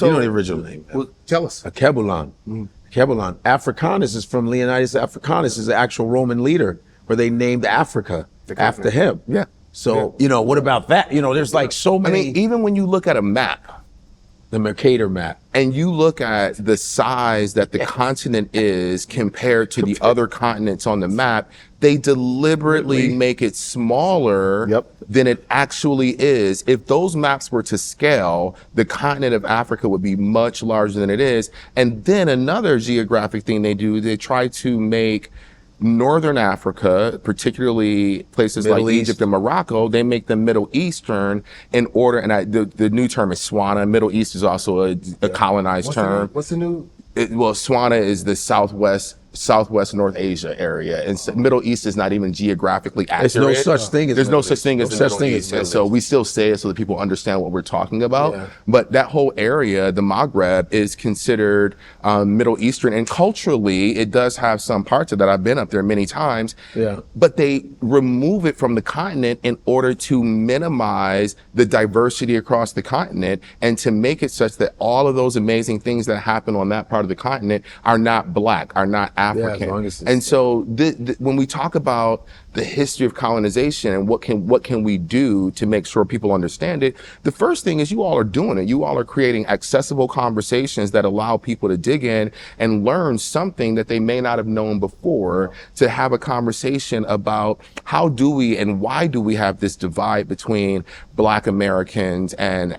So, you know the original name. Well, tell us. Kebulan. Kebulan. Africanus is from Leonidas Africanus, is the actual Roman leader, where they named Africa after him. Yeah. So, you know, what about that? You know, there's like so many. I mean, even when you look at a map, the Mercator map, and you look at the size that the continent is compared to the other continents on the map, they deliberately make it smaller than it actually is. If those maps were to scale, the continent of Africa would be much larger than it is. And then another geographic thing they do, they try to make Northern Africa, particularly places like Egypt and Morocco, they make them Middle Eastern in order, and the new term is Swana. Middle East is also a colonized term. What's the new? Well, Swana is the Southwest North Asia area, and Middle East is not even geographically accurate. There's no such thing as There's no such thing as the Middle East, and so we still say it so that people understand what we're talking about. Yeah. But that whole area, the Maghreb, is considered Middle Eastern, and culturally, it does have some parts of that. I've been up there many times. Yeah. But they remove it from the continent in order to minimize the diversity across the continent and to make it such that all of those amazing things that happen on that part of the continent are not black, are not African. And so when we talk about the history of colonization and what can we do to make sure people understand it, the first thing is you all are doing it. You all are creating accessible conversations that allow people to dig in and learn something that they may not have known before, to have a conversation about how do we and why do we have this divide between Black Americans and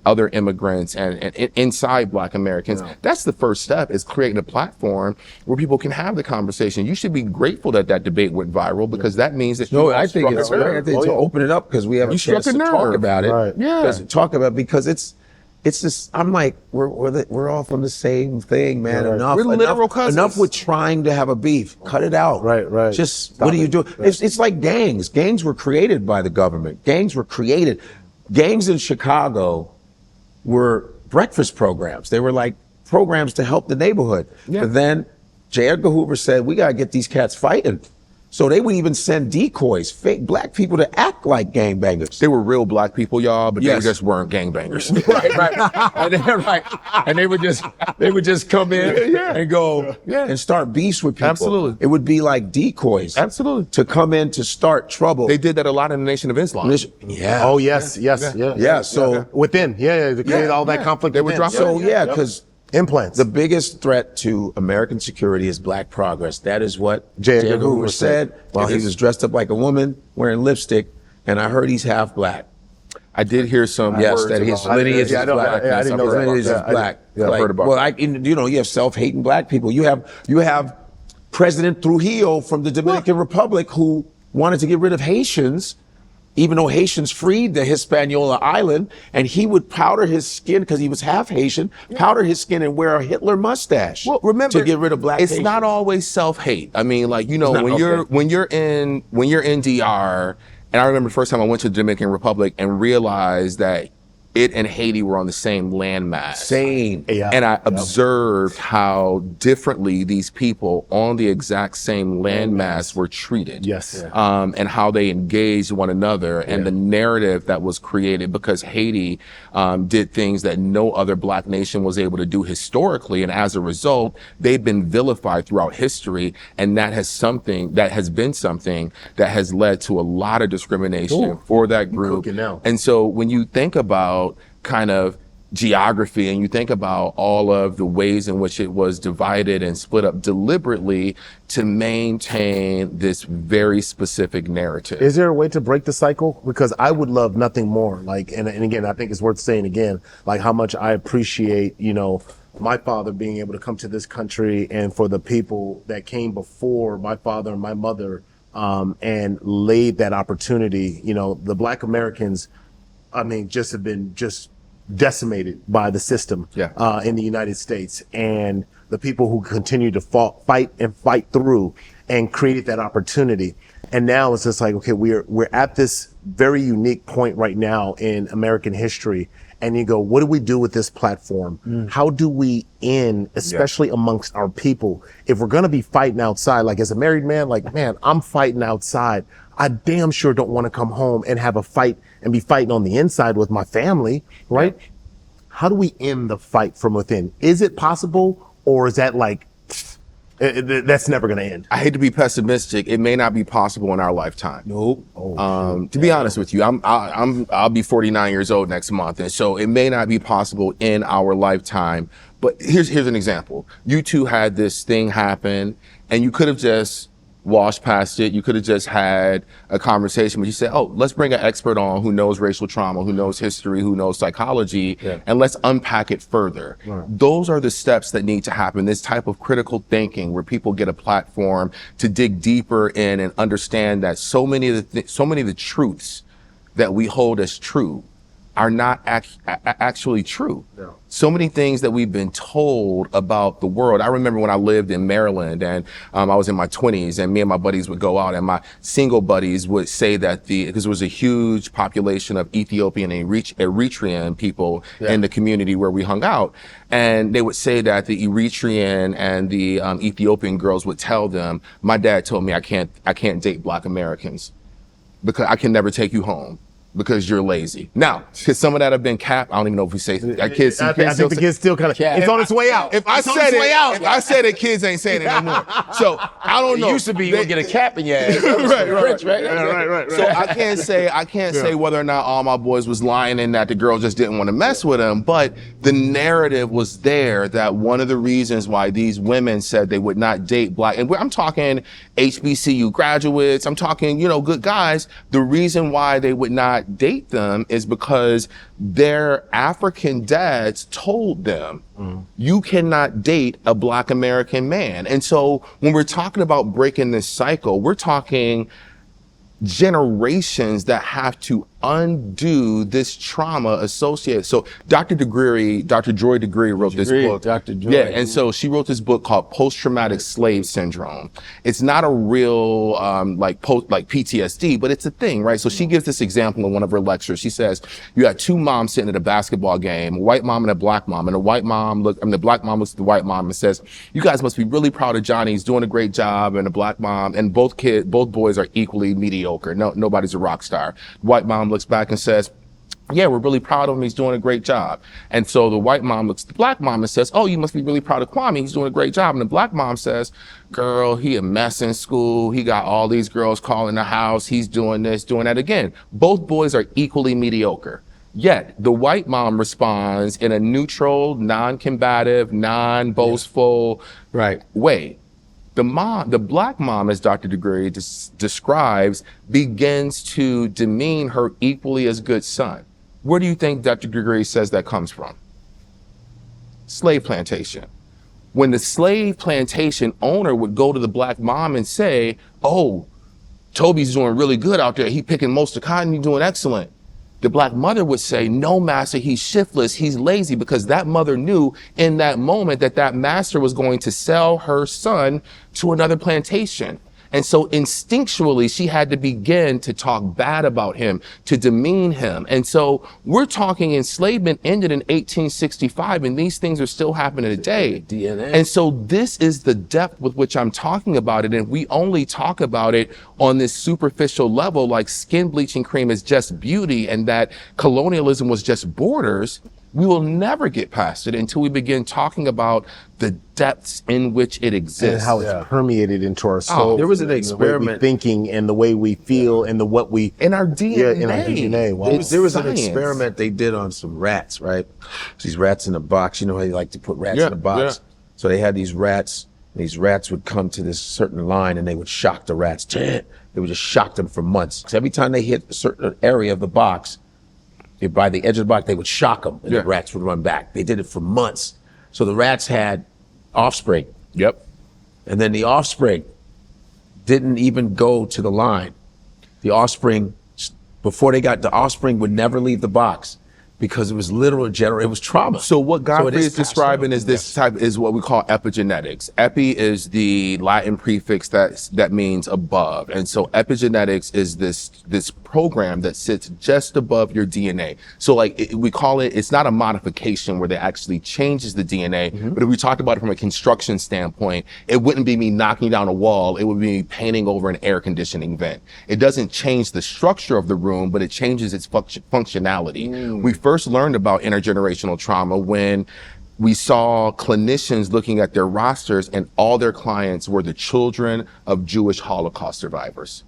other immigrants and inside Black Americans. That's the first step, is creating a platform where people can have the conversation. You should be grateful that that debate went viral, because that means that I think it's great to open it up, because we have a chance to talk about it. Right. Because it's just, I'm like, we're all from the same thing, man. Yeah, right. Enough, We're literal cousins. enough with trying to have a beef. Cut it out. Right. Just Stop what do you it. do? Right. It's like gangs. Gangs were created by the government. Gangs were created. Gangs in Chicago were breakfast programs. They were like programs to help the neighborhood. Yeah. But then J. Edgar Hoover said, we got to get these cats fighting. So they would even send decoys, fake Black people, to act like gangbangers. they were real Black people, y'all, but Yes. they just weren't gangbangers. And they would just come in and go and start beefs with people. Absolutely. It would be like decoys. Absolutely. To come in to start trouble. They did that a lot in the Nation of Islam. Yeah. Oh yes. So within, to create all that conflict. They would within. drop So because implants. the biggest threat to American security is Black progress. That is what J. J. Edgar Edgar Hoover Hoover said while he It is. was dressed up like a woman wearing lipstick, and I heard he's half Black. I did hear some Yes, words that his about- lineage is I don't- Black. I didn't know His that. lineage is Yeah, Black. I've heard about that. You have self-hating Black people. You have President Trujillo from the Dominican Republic, who wanted to get rid of Haitians, even though Haitians freed the Hispaniola island, and he would powder his skin, because he was half Haitian, powder his skin and wear a Hitler mustache. Well, remember, to get rid of Black it's Haitians. not always self-hate. I mean, like, you know, It's not, when you're in DR, and I remember the first time I went to the Dominican Republic and realized that it and Haiti were on the same landmass. Same. Yeah. And I observed how differently these people on the exact same landmass were treated. Yes. And how they engaged one another, and the narrative that was created, because Haiti did things that no other Black nation was able to do historically. And as a result, they've been vilified throughout history. And that has been something that has led to a lot of discrimination for that group. cooking now. And so when you think about kind of geography, and you think about all of the ways in which it was divided and split up deliberately to maintain this very specific narrative. Is there a way to break the cycle? Because I would love nothing more. Like, and again, I think it's worth saying again, like how much I appreciate, my father being able to come to this country, and for the people that came before my father and my mother, and laid that opportunity. The Black Americans, just have been decimated by the system in the United States, and the people who continue to fight through and created that opportunity. And now it's just like, okay, we're at this very unique point right now in American history. And you go, what do we do with this platform? How do we end, especially amongst our people? If we're going to be fighting outside, like as a married man, like, man, I'm fighting outside. I damn sure don't want to come home and have a fight and be fighting on the inside with my family, right? how do we end the fight from within? Is it possible, or is that like, that's never going to end? I hate to be pessimistic. It may not be possible in our lifetime. Nope. To be honest with you, I'll be 49 years old next month, and so it may not be possible in our lifetime. But here's an example. You two had this thing happen, and you could have just washed past it. You could have just had a conversation, but you said, oh, let's bring an expert on who knows racial trauma, who knows history, who knows psychology, and let's unpack it further. Right. Those are the steps that need to happen. This type of critical thinking where people get a platform to dig deeper in and understand that so many of the truths that we hold as true are not actually true. No. So many things that we've been told about the world. I remember when I lived in Maryland and I was in my 20s, and me and my buddies would go out, and my single buddies would say that because there was a huge population of Ethiopian and Eritrean people in the community where we hung out. And they would say that the Eritrean and the Ethiopian girls would tell them, my dad told me I can't date Black Americans because I can never take you home, because you're lazy. Now, could some of that have been capped? I don't even know if we say kids. I think the kids still kind of, it's on its way out. If I said it, kids ain't saying it no more. So I don't know. It used to be you would get a cap in your ass. right. So I can't say whether or not all my boys was lying and that the girl just didn't want to mess with them, but the narrative was there that one of the reasons why these women said they would not date Black, and I'm talking HBCU graduates, I'm talking, good guys, the reason why they would not date them is because their African dads told them, you cannot date a Black American man. And so when we're talking about breaking this cycle, we're talking generations that have to undo this trauma associated. So Dr. Joy DeGruy wrote this book. Dr. Joy. Yeah, and so she wrote this book called Post-Traumatic Slave Syndrome. It's not a real like PTSD, but it's a thing, right? So she gives this example in one of her lectures. She says, you had two moms sitting at a basketball game, a white mom and a Black mom, and the Black mom looks at the white mom and says, you guys must be really proud of Johnny. He's doing a great job. And the Black mom, and both boys are equally mediocre. Nobody's a rock star. The white mom looks back and says, yeah, we're really proud of him. He's doing a great job. And so the white mom looks at the Black mom and says, oh, you must be really proud of Kwame. He's doing a great job. And the Black mom says, girl, he a mess in school. He got all these girls calling the house. He's doing this, doing that. Again, both boys are equally mediocre. Yet the white mom responds in a neutral, non-combative, non-boastful way. The Black mom, as Dr. DeGruy describes, begins to demean her equally as good son. Where do you think Dr. DeGruy says that comes from? Slave plantation. When the slave plantation owner would go to the Black mom and say, oh, Toby's doing really good out there. He picking most of the cotton, he's doing excellent. The Black mother would say, no, master, he's shiftless, he's lazy, because that mother knew in that moment that master was going to sell her son to another plantation. And so instinctually, she had to begin to talk bad about him, to demean him. And so we're talking enslavement ended in 1865, and these things are still happening today. DNA. And so this is the depth with which I'm talking about it. And we only talk about it on this superficial level, like skin bleaching cream is just beauty and that colonialism was just borders. We will never get past it until we begin talking about the depths in which it exists. And how it's permeated into our soul. There was an experiment. The way we thinking and the way we feel and what we... In our DNA. Yeah, in our DNA. Wow. There was an experiment they did on some rats, right? These rats in a box. You know how they like to put rats in a box? Yeah. So they had these rats. And these rats would come to this certain line and they would shock the rats. They would just shock them for months. Because every time they hit a certain area of the box, by the edge of the box, they would shock them, and the rats would run back. They did it for months. So the rats had offspring. Yep. And then the offspring didn't even go to the line. The offspring, before they got, the offspring would never leave the box because it was it was trauma. So what Godfrey is describing is is what we call epigenetics. Epi is the Latin prefix that means above. And so epigenetics is this program that sits just above your DNA. So like we call it, it's not a modification where they actually changes the DNA, but if we talked about it from a construction standpoint, it wouldn't be me knocking down a wall, it would be me painting over an air conditioning vent. It doesn't change the structure of the room, but it changes its functionality. We first learned about intergenerational trauma when we saw clinicians looking at their rosters and all their clients were the children of Jewish Holocaust survivors.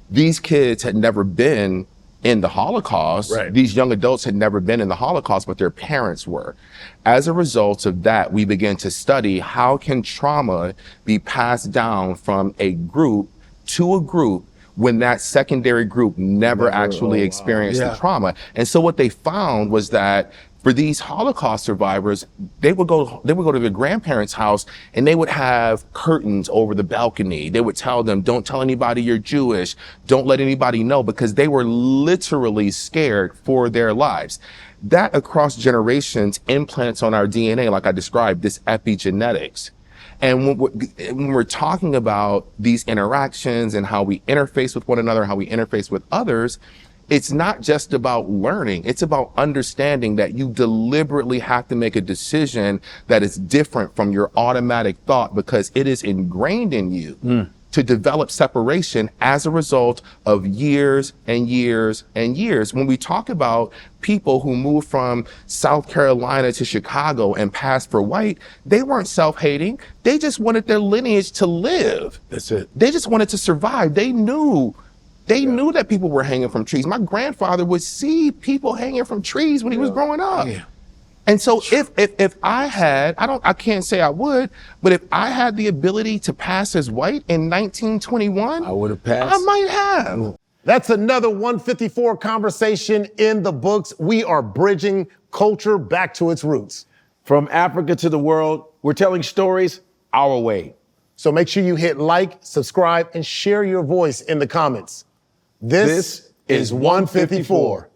These kids had never been in the Holocaust. Right. These young adults had never been in the Holocaust, but their parents were. As a result of that, we began to study how can trauma be passed down from a group to a group when that secondary group never actually experienced the trauma. And so what they found was that for these Holocaust survivors, they would go to their grandparents' house and they would have curtains over the balcony. They would tell them, don't tell anybody you're Jewish. Don't let anybody know, because they were literally scared for their lives. That across generations implants on our DNA, like I described, this epigenetics. And when we're talking about these interactions and how we interface with one another, how we interface with others, it's not just about learning. It's about understanding that you deliberately have to make a decision that is different from your automatic thought, because it is ingrained in you to develop separation as a result of years and years and years. When we talk about people who moved from South Carolina to Chicago and passed for white, they weren't self-hating. They just wanted their lineage to live. That's it. They just wanted to survive. They knew that people were hanging from trees. My grandfather would see people hanging from trees when he was growing up. Yeah. And so if I had, I can't say I would, but if I had the ability to pass as white in 1921, I would have passed. I might have. That's another 154 conversation in the books. We are bridging culture back to its roots. From Africa to the world, we're telling stories our way. So make sure you hit like, subscribe, and share your voice in the comments. This is 154.